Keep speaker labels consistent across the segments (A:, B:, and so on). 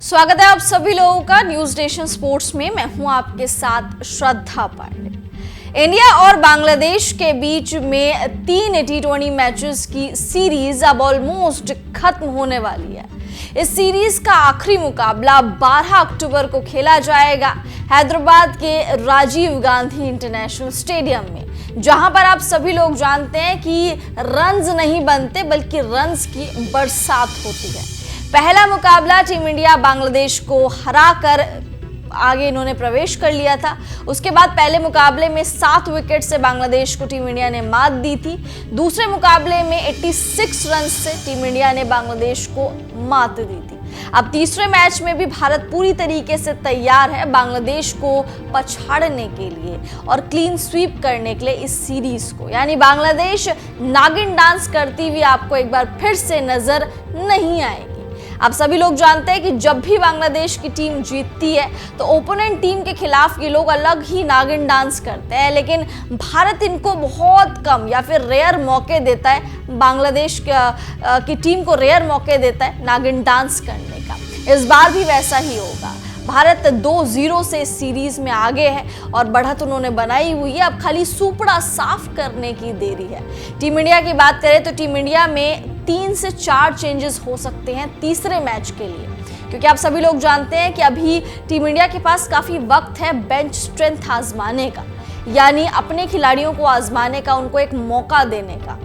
A: स्वागत है आप सभी लोगों का न्यूज नेशन स्पोर्ट्स में। मैं हूं आपके साथ श्रद्धा पांडे। इंडिया और बांग्लादेश के बीच में 3 T20 मैचेस की सीरीज अब ऑलमोस्ट खत्म होने वाली है। इस सीरीज का आखिरी मुकाबला 12 अक्टूबर को खेला जाएगा हैदराबाद के राजीव गांधी इंटरनेशनल स्टेडियम में, जहां पर आप सभी लोग जानते हैं कि रन्स नहीं बनते बल्कि रन्स की बरसात होती है। पहला मुकाबला टीम इंडिया बांग्लादेश को हराकर आगे इन्होंने प्रवेश कर लिया था। उसके बाद पहले मुकाबले में 7 विकेट से बांग्लादेश को टीम इंडिया ने मात दी थी। दूसरे मुकाबले में 86 रन से टीम इंडिया ने बांग्लादेश को मात दी थी। अब तीसरे मैच में भी भारत पूरी तरीके से तैयार है बांग्लादेश को पछाड़ने के लिए और क्लीन स्वीप करने के लिए इस सीरीज को, यानी बांग्लादेश नागिन डांस करती हुई आपको एक बार फिर से नजर नहीं आएगी। आप सभी लोग जानते हैं कि जब भी बांग्लादेश की टीम जीतती है तो ओपोनेंट टीम के खिलाफ ये लोग अलग ही नागिन डांस करते हैं, लेकिन भारत इनको बहुत कम या फिर रेयर मौके देता है। बांग्लादेश की टीम को रेयर मौके देता है नागिन डांस करने का। इस बार भी वैसा ही होगा। भारत 2-0 से इस सीरीज में आगे है और बढ़त उन्होंने बनाई हुई है। अब खाली सूपड़ा साफ करने की देरी है। टीम इंडिया की बात करें तो टीम इंडिया में 3 से 4 चेंजेस हो सकते हैं तीसरे मैच के लिए, क्योंकि आप सभी लोग जानते हैं कि अभी टीम इंडिया के पास काफी वक्त है बेंच स्ट्रेंथ आजमाने का, यानी अपने खिलाड़ियों को आजमाने का, उनको एक मौका देने का।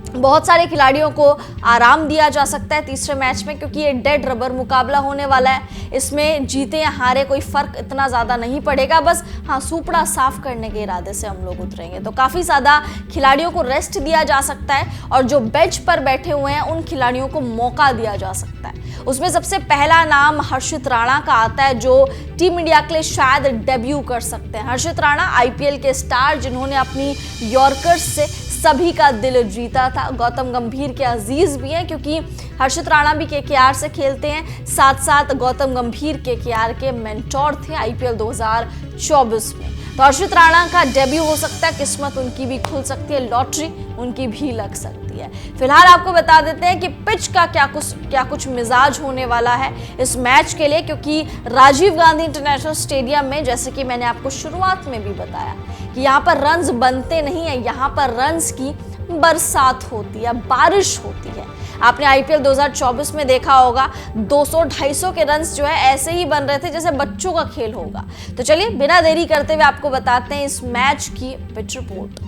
A: बहुत सारे खिलाड़ियों को आराम दिया जा सकता है तीसरे मैच में, क्योंकि ये डेड रबर मुकाबला होने वाला है। इसमें जीते या हारे कोई फर्क इतना ज़्यादा नहीं पड़ेगा, बस हाँ सूपड़ा साफ करने के इरादे से हम लोग उतरेंगे। तो काफ़ी ज़्यादा खिलाड़ियों को रेस्ट दिया जा सकता है और जो बेंच पर बैठे हुए हैं उन खिलाड़ियों को मौका दिया जा सकता है। उसमें सबसे पहला नाम हर्षित राणा का आता है, जो टीम इंडिया के लिए शायद डेब्यू कर सकते हैं। हर्षित राणा IPL के स्टार, जिन्होंने अपनी यॉर्कर्स से सभी का दिल जीता था। गौतम गंभीर के अजीज भी हैं, क्योंकि हर्षित राणा भी KKR से खेलते हैं, साथ साथ गौतम गंभीर KKR के मेंटोर थे IPL 2024 में। तो हर्षित राणा का डेब्यू हो सकता है, किस्मत उनकी भी खुल सकती है, लॉटरी उनकी भी लग सकती है। फिलहाल आपको बता देते हैं कि पिच का क्या कुछ मिजाज होने वाला है इस मैच के लिए, क्योंकि राजीव गांधी इंटरनेशनल स्टेडियम में, जैसे कि मैंने आपको शुरुआत में भी बताया कि यहाँ पर रन्स बनते नहीं है, यहाँ पर रन्स की बरसात होती है, बारिश होती है। आपने IPL 2024 में देखा होगा 200-250 के रन्स जो है ऐसे ही बन रहे थे जैसे बच्चों का खेल होगा। तो चलिए बिना देरी करते हुए आपको बताते हैं इस मैच की पिच रिपोर्ट।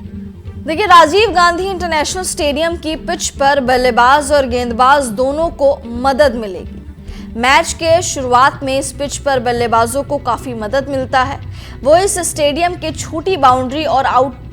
A: देखिए, राजीव गांधी इंटरनेशनल स्टेडियम की पिच पर बल्लेबाज और गेंदबाज दोनों को मदद मिलेगी। मैच के शुरुआत में इस पिच पर बल्लेबाजों को काफ़ी मदद मिलता है। वो इस स्टेडियम के छोटी बाउंड्री और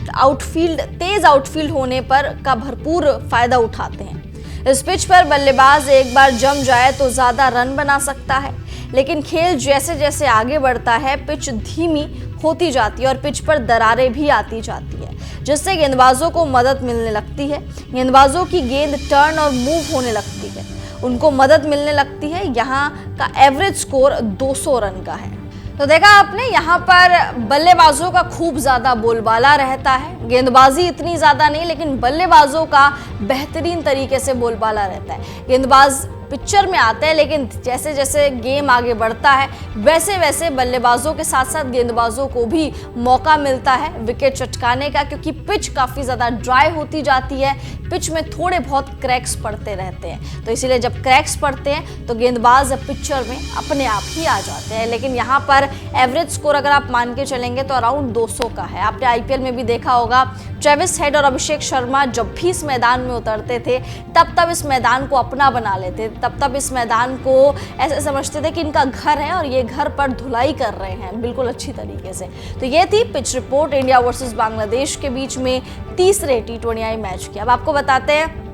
A: तेज आउटफील्ड होने पर का भरपूर फायदा उठाते हैं। इस पिच पर बल्लेबाज एक बार जम जाए तो ज़्यादा रन बना सकता है, लेकिन खेल जैसे जैसे आगे बढ़ता है पिच धीमी होती जाती है और पिच पर दरारें भी आती जाती है, जिससे गेंदबाजों को मदद मिलने लगती है। गेंदबाजों की गेंद टर्न और मूव होने लगती है, उनको मदद मिलने लगती है। यहाँ का एवरेज स्कोर 200 रन का है। तो देखा आपने, यहाँ पर बल्लेबाजों का खूब ज़्यादा बोलबाला रहता है। गेंदबाजी इतनी ज़्यादा नहीं, लेकिन बल्लेबाजों का बेहतरीन तरीके से बोलबाला रहता है। गेंदबाज पिक्चर में आते हैं, लेकिन जैसे जैसे गेम आगे बढ़ता है वैसे वैसे बल्लेबाजों के साथ साथ गेंदबाजों को भी मौका मिलता है विकेट चटकाने का, क्योंकि पिच काफ़ी ज़्यादा ड्राई होती जाती है। पिच में थोड़े बहुत क्रैक्स पड़ते रहते हैं, तो इसीलिए जब क्रैक्स पड़ते हैं तो गेंदबाज पिक्चर में अपने आप ही आ जाते हैं। लेकिन यहाँ पर एवरेज स्कोर अगर आप मान के चलेंगे तो अराउंड 200 का है। आपने IPL में भी देखा होगा, ट्रेविस हेड और अभिषेक शर्मा जब भी इस मैदान में उतरते थे तब इस मैदान को अपना बना लेते, तब इस मैदान को ऐसे समझते थे कि इनका घर है और ये घर पर धुलाई कर रहे हैं बिल्कुल अच्छी तरीके से। तो ये थी pitch report India versus Bangladesh के बीच में तीसरे T20I मैच की। अब आपको बताते हैं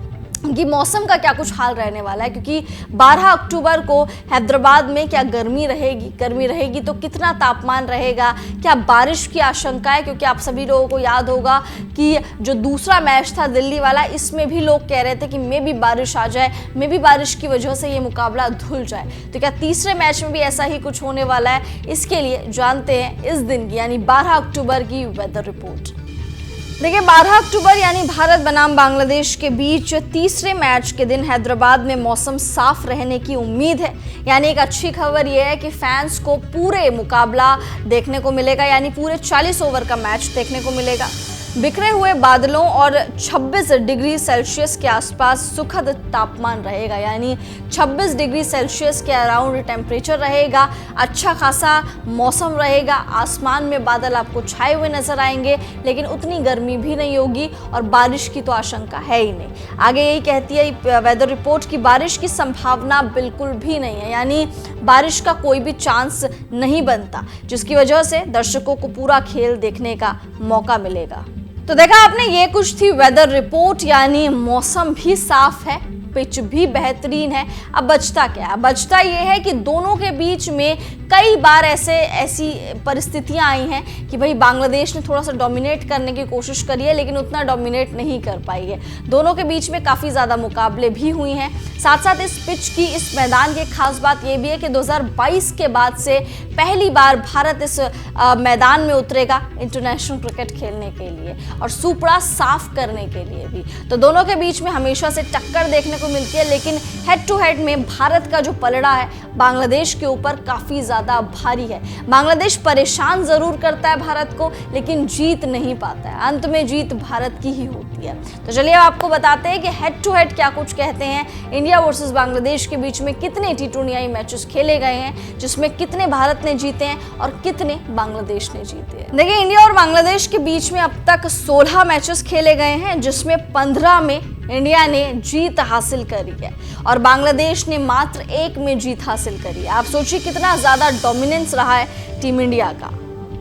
A: कि मौसम का क्या कुछ हाल रहने वाला है, क्योंकि 12 अक्टूबर को हैदराबाद में क्या गर्मी रहेगी तो कितना तापमान रहेगा, क्या बारिश की आशंका है, क्योंकि आप सभी लोगों को याद होगा कि जो दूसरा मैच था दिल्ली वाला, इसमें भी लोग कह रहे थे कि मे भी बारिश आ जाए, मे भी बारिश की वजह से ये मुकाबला धुल जाए। तो क्या तीसरे मैच में भी ऐसा ही कुछ होने वाला है? इसके लिए जानते हैं इस दिन की यानी 12 अक्टूबर की वेदर रिपोर्ट। देखिए 12 अक्टूबर यानी भारत बनाम बांग्लादेश के बीच तीसरे मैच के दिन हैदराबाद में मौसम साफ रहने की उम्मीद है। यानी एक अच्छी खबर यह है कि फैंस को पूरे मुकाबला देखने को मिलेगा, यानी पूरे 40 ओवर का मैच देखने को मिलेगा। बिखरे हुए बादलों और 26 डिग्री सेल्सियस के आसपास सुखद तापमान रहेगा, यानी 26 डिग्री सेल्सियस के अराउंड टेम्परेचर रहेगा। अच्छा खासा मौसम रहेगा, आसमान में बादल आपको छाए हुए नजर आएंगे, लेकिन उतनी गर्मी भी नहीं होगी और बारिश की तो आशंका है ही नहीं। आगे यही कहती है वेदर रिपोर्ट की बारिश की संभावना बिल्कुल भी नहीं है, यानी बारिश का कोई भी चांस नहीं बनता, जिसकी वजह से दर्शकों को पूरा खेल देखने का मौका मिलेगा। तो देखा आपने, ये कुछ थी वेदर रिपोर्ट, यानी मौसम भी साफ है, पिच भी बेहतरीन है। अब बचता क्या है? बचता ये है कि दोनों के बीच में कई बार ऐसी परिस्थितियां आई हैं कि भाई बांग्लादेश ने थोड़ा सा डोमिनेट करने की कोशिश करी है, लेकिन उतना डोमिनेट नहीं कर पाई है। दोनों के बीच में काफ़ी ज़्यादा मुकाबले भी हुई हैं। साथ साथ इस पिच की, इस मैदान की खास बात ये भी है कि 2022 के बाद से पहली बार भारत इस मैदान में उतरेगा इंटरनेशनल क्रिकेट खेलने के लिए और सुपड़ा साफ करने के लिए भी। तो दोनों के बीच में हमेशा से टक्कर देखने को मिलती है, लेकिन हेड टू हेड में भारत का जो पलड़ा है बांग्लादेश के ऊपर काफ़ी ज़्यादा भारी है। बांग्लादेश परेशान ज़रूर करता है भारत को, लेकिन जीत नहीं पाता है। अंत में जीत भारत की ही होती है। तो चलिए आपको बताते हैं कि हेड टू हेड क्या कुछ कहते हैं। इंडिया वर्सेस बांग्लादेश के बीच में कितने T20 मैचेस खेले गए हैं, जिसमें कितने भारत ने जीते हैं और कितने बांग्लादेश ने जीते हैं। देखिए इंडिया और बांग्लादेश के बीच में अब तक 16 मैचेस खेले गए हैं, जिसमें 15 में इंडिया ने जीत हासिल करी है और बांग्लादेश ने मात्र 1 में जीत हासिल करी है। आप सोचिए कितना ज्यादा डोमिनेंस रहा है टीम इंडिया का।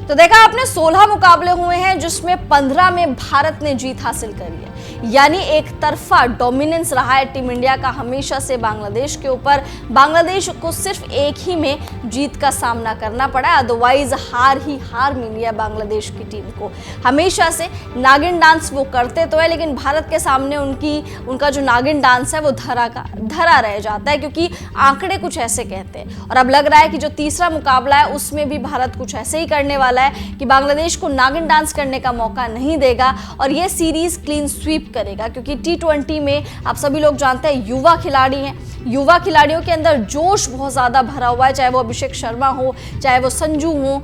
A: तो देखा आपने, 16 मुकाबले हुए हैं, जिसमें 15 में भारत ने जीत हासिल करी है, यानी एक तरफा डोमिनेंस रहा है टीम इंडिया का हमेशा से बांग्लादेश के ऊपर। बांग्लादेश को सिर्फ एक ही में जीत का सामना करना पड़ा, अदरवाइज हार मिली है बांग्लादेश की टीम को। हमेशा से नागिन डांस वो करते तो है, लेकिन भारत के सामने उनका जो नागिन डांस है वो धरा रह जाता है, क्योंकि आंकड़े कुछ ऐसे कहते हैं। और अब लग रहा है कि जो तीसरा मुकाबला है उसमें भी भारत कुछ ऐसे ही करने वाला है कि बांग्लादेश को नागिन डांस करने का मौका नहीं देगा और ये सीरीज क्लीन स्वीप करेगा, क्योंकि T20 में आप सभी लोग जानते हैं युवा खिलाड़ी हैं। युवा खिलाड़ियों के अंदर जोश बहुत ज़्यादा भरा हुआ है, चाहे वो अभिषेक शर्मा हो, चाहे वो संजू हो,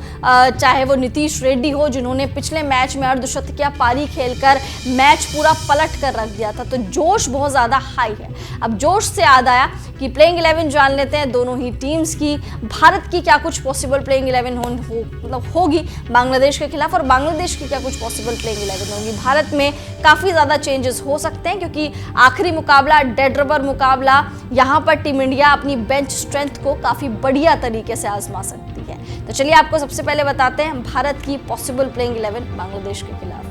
A: चाहे वो नीतीश रेड्डी हो, जिन्होंने पिछले मैच में अर्धशतकीय पारी खेलकर मैच पूरा पलट कर रख दिया था। तो जोश बहुत ज़्यादा हाई है। अब जोश से याद आया कि प्लेइंग 11 जान लेते हैं दोनों ही टीम्स की। भारत की क्या कुछ पॉसिबल प्लेइंग 11 होगी बांग्लादेश के खिलाफ, और बांग्लादेश की क्या कुछ पॉसिबल प्लेइंग 11 होगी। भारत में काफ़ी ज़्यादा चेंजेस हो सकते हैं, क्योंकि आखिरी मुकाबला डेड रबर मुकाबला, यहाँ पर टीम इंडिया अपनी बेंच स्ट्रेंथ को काफ़ी बढ़िया तरीके से आजमा सकती है। तो चलिए आपको सबसे पहले बताते हैं भारत की पॉसिबल प्लेइंग 11 बांग्लादेश के खिलाफ।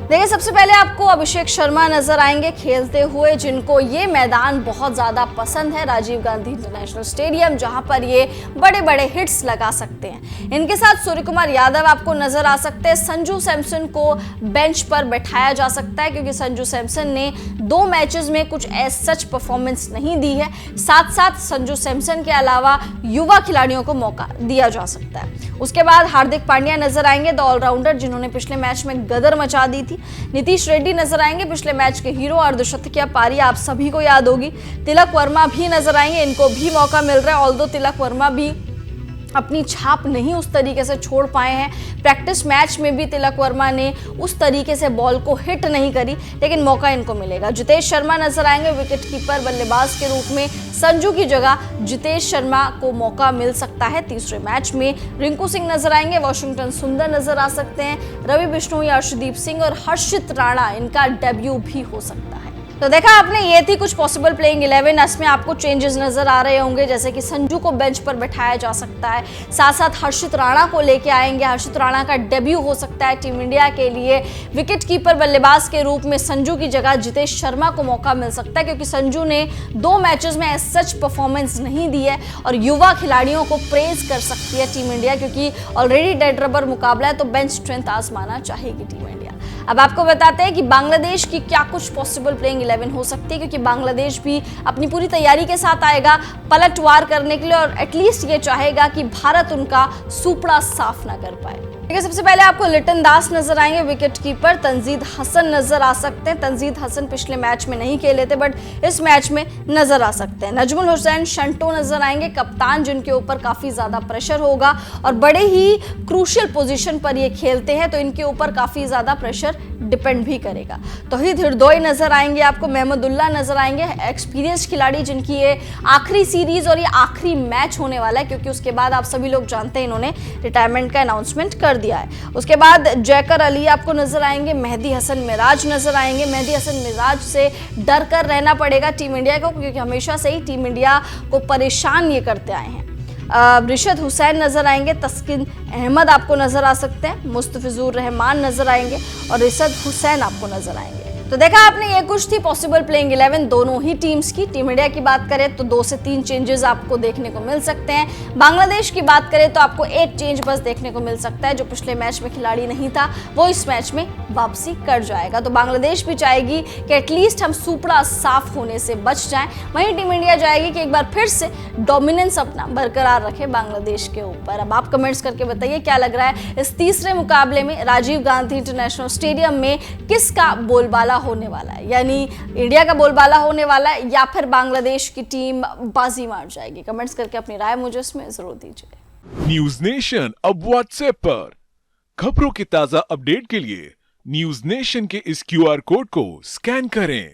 A: देखिए सबसे पहले आपको अभिषेक शर्मा नजर आएंगे खेलते हुए, जिनको ये मैदान बहुत ज़्यादा पसंद है, राजीव गांधी इंटरनेशनल स्टेडियम, जहां पर ये बड़े बड़े हिट्स लगा सकते हैं। इनके साथ सूर्य कुमार यादव आपको नजर आ सकते हैं। संजू सैमसन को बेंच पर बैठाया जा सकता है, क्योंकि संजू सैमसन ने 2 मैचेस में कुछ सच परफॉर्मेंस नहीं दी है। साथ साथ संजू सैमसन के अलावा युवा खिलाड़ियों को मौका दिया जा सकता है। उसके बाद हार्दिक पांड्या नजर आएंगे, द ऑलराउंडर, जिन्होंने पिछले मैच में गदर मचा दी थी। नीतीश रेड्डी नजर आएंगे, पिछले मैच के हीरो, अर्धशतकीय पारी आप सभी को याद होगी। तिलक वर्मा भी नजर आएंगे, इनको भी मौका मिल रहा है, ऑल्दो तिलक वर्मा भी अपनी छाप नहीं उस तरीके से छोड़ पाए हैं। प्रैक्टिस मैच में भी तिलक वर्मा ने उस तरीके से बॉल को हिट नहीं करी, लेकिन मौका इनको मिलेगा। जितेश शर्मा नजर आएंगे, विकेट कीपर बल्लेबाज के रूप में। संजू की जगह जितेश शर्मा को मौका मिल सकता है तीसरे मैच में। रिंकू सिंह नजर आएंगे, वॉशिंगटन सुंदर नजर आ सकते हैं। रवि बिश्नोई, अर्शदीप सिंह और हर्षित राणा, इनका डेब्यू भी हो सकता है। तो देखा आपने, ये थी कुछ पॉसिबल प्लेइंग 11। इसमें आपको चेंजेस नजर आ रहे होंगे, जैसे कि संजू को बेंच पर बैठाया जा सकता है, साथ साथ हर्षित राणा को लेके आएंगे। हर्षित राणा का डेब्यू हो सकता है टीम इंडिया के लिए। विकेट कीपर बल्लेबाज के रूप में संजू की जगह जितेश शर्मा को मौका मिल सकता है, क्योंकि संजू ने 2 मैचेस में सच परफॉर्मेंस नहीं दी है और युवा खिलाड़ियों को प्रेज कर सकती है टीम इंडिया, क्योंकि ऑलरेडी डेड रबर मुकाबला है, तो बेंच स्ट्रेंथ आजमाना चाहेगी टीम इंडिया। अब आपको बताते हैं कि बांग्लादेश की क्या कुछ पॉसिबल प्लेइंग 11 हो सकती है, क्योंकि बांग्लादेश भी अपनी पूरी तैयारी के साथ आएगा पलटवार करने के लिए और एटलीस्ट ये चाहेगा कि भारत उनका सुपड़ा साफ ना कर पाए। देखिए, सबसे पहले आपको लिटन दास नजर आएंगे, विकेट कीपर तंजीद हसन नजर आ सकते हैं। तंजीद हसन पिछले मैच में नहीं खेले थे, बट इस मैच में नजर आ सकते हैं। नजमुल हुसैन शंटो नजर आएंगे, कप्तान जिनके ऊपर काफी ज्यादा प्रेशर होगा और बड़े ही क्रूशियल पोजीशन पर ये खेलते हैं, तो इनके ऊपर काफी ज्यादा प्रेशर डिपेंड भी करेगा। तौहीद हिरदोई नजर आएंगे आपको, महमूदुल्लाह नजर आएंगे, एक्सपीरियंस खिलाड़ी जिनकी ये आखिरी सीरीज और ये आखिरी मैच होने वाला है, क्योंकि उसके बाद आप सभी लोग जानते हैं इन्होंने रिटायरमेंट का अनाउंसमेंट कर दिया है। उसके बाद जैकर अली आपको नजर आएंगे, मेहदी हसन मिराज नजर आएंगे। मेहदी हसन मिराज से डर कर रहना पड़ेगा टीम इंडिया को, क्योंकि हमेशा से ही टीम इंडिया को परेशान ये करते आए हैं। रिशद हुसैन नजर आएंगे, तस्किन अहमद आपको नजर आ सकते हैं, मुस्तफिजुर रहमान नजर आएंगे और रिशद हुसैन आपको नजर आएंगे। तो देखा आपने, ये कुछ थी पॉसिबल प्लेइंग 11 दोनों ही टीम्स की। टीम इंडिया की बात करें तो 2 से 3 चेंजेस आपको देखने को मिल सकते हैं। बांग्लादेश की बात करें तो आपको एक चेंज बस देखने को मिल सकता है, जो पिछले मैच में खिलाड़ी नहीं था वो इस मैच में वापसी कर जाएगा। तो बांग्लादेश भी चाहेगी कि एटलीस्ट हम सुपड़ा साफ होने से बच जाएं। वहीं टीम इंडिया चाहेगी कि एक बार फिर से डोमिनेंस अपना बरकरार रखे बांग्लादेश के ऊपर। अब आप कमेंट्स करके बताइए क्या लग रहा है, इस तीसरे मुकाबले में राजीव गांधी इंटरनेशनल स्टेडियम में किसका बोलबाला होने वाला है? यानी इंडिया का बोलबाला होने वाला है या फिर बांग्लादेश की टीम बाजी मार जाएगी? कमेंट्स करके अपनी राय मुझे इसमें जरूर दीजिए।
B: न्यूज नेशन अब व्हाट्सएप पर खबरों की ताजा अपडेट के लिए न्यूज नेशन के इस QR कोड को स्कैन करें।